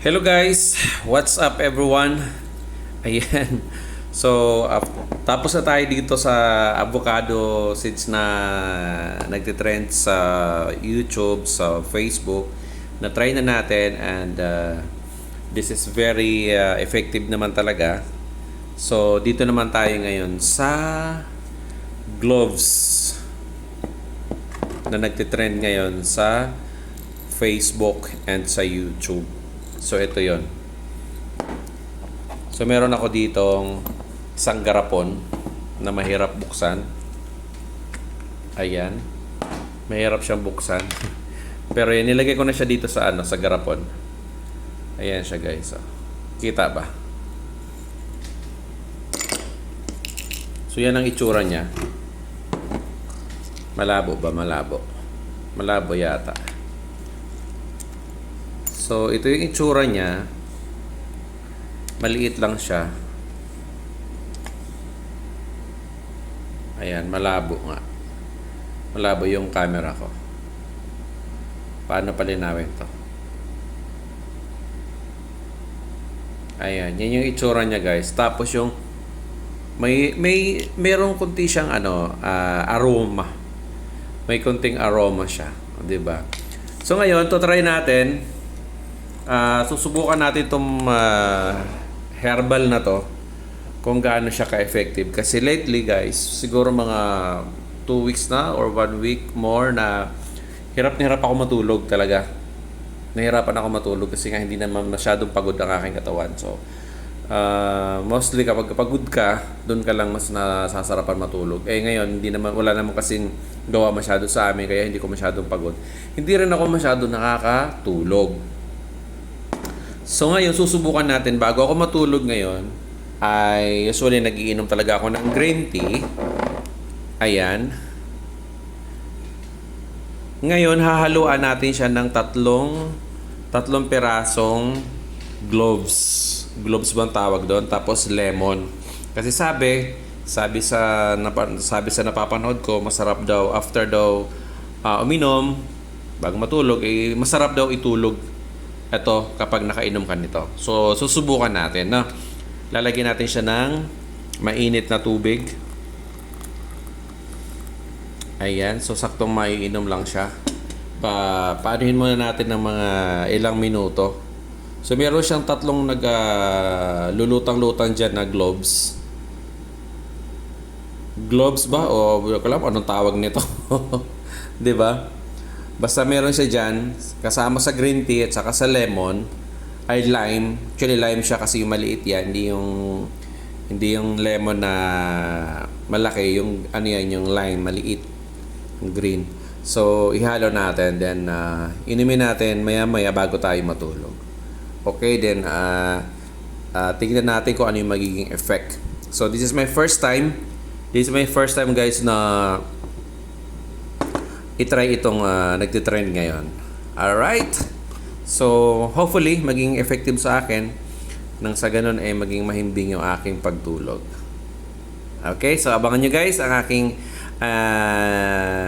Hello guys, what's up everyone? Ayan. So, tapos na tayo dito sa avocado seeds na nagtitrend sa YouTube, sa Facebook. Na-try na natin and this is very effective naman talaga. So, dito naman tayo ngayon sa gloves na nagtitrend ngayon sa Facebook and sa YouTube. So, ito yon. So, meron ako ditong isang garapon na mahirap buksan. Ayan. Mahirap siyang buksan. Pero yan, nilagay ko na siya dito sa sa garapon. Ayan siya guys. So, kita ba? So, yan ang itsura niya. Malabo ba? Malabo. Malabo yata. So, ito yung itsura niya. Maliit lang siya. Ayan, malabo nga. Malabo yung camera ko. Paano palinawin to? Ayan, yan yung itsura niya guys. Tapos yung merong kunti siyang aroma. May kunting aroma siya, 'di ba? So ngayon, to try natin. Susubukan natin itong herbal na to kung gaano siya ka-effective. Kasi lately guys, siguro mga 2 weeks na or 1 week more na hirap na hirap ako matulog talaga. Nahirapan ako matulog kasi nga hindi naman masyadong pagod ang aking katawan. So, mostly kapag pagod ka, doon ka lang mas nasasarapan matulog. Eh ngayon, wala naman kasing gawa masyado sa amin kaya hindi ko masyadong pagod. Hindi rin ako masyadong nakakatulog. So ngayon, susubukan natin bago ako matulog ngayon, ay usually nagiinom talaga ako ng green tea. Ayan. Ngayon, hahaluan natin siya ng tatlong pirasong gloves. Gloves ba ang tawag doon? Tapos lemon. Kasi sabi sa napapanood ko, masarap daw after daw uminom bago matulog, masarap daw itulog. Ito kapag nakainom ka nito. So, susubukan natin. No? Lalagyan natin siya ng mainit na tubig. Ayan. So, saktong maiinom lang siya. Paanuhin muna natin ng mga ilang minuto. So, meron siyang tatlong lulutang-lutang dyan na gloves. Gloves ba? O, alam anong tawag nito? Diba? Basta meron siya dyan, kasama sa green tea at saka sa lemon, ay lime. Actually, lime siya kasi yung maliit yan. Hindi yung lemon na malaki. Yung yung lime, maliit. Yung green. So, ihalo natin. Then, inumin natin maya-maya bago tayo matulog. Okay, then, tingnan natin kung ano yung magiging effect. So, this is my first time. Guys, na i-try itong nagtitrend ngayon. Alright? So, hopefully, maging effective sa akin nang sa ganun maging mahimbing yung aking pagtulog. Okay? So, abangan nyo guys ang aking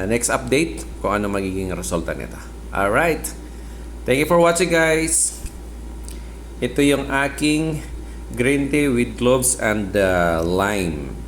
next update kung ano magiging resulta nito. Alright? Thank you for watching guys. Ito yung aking green tea with cloves and lime.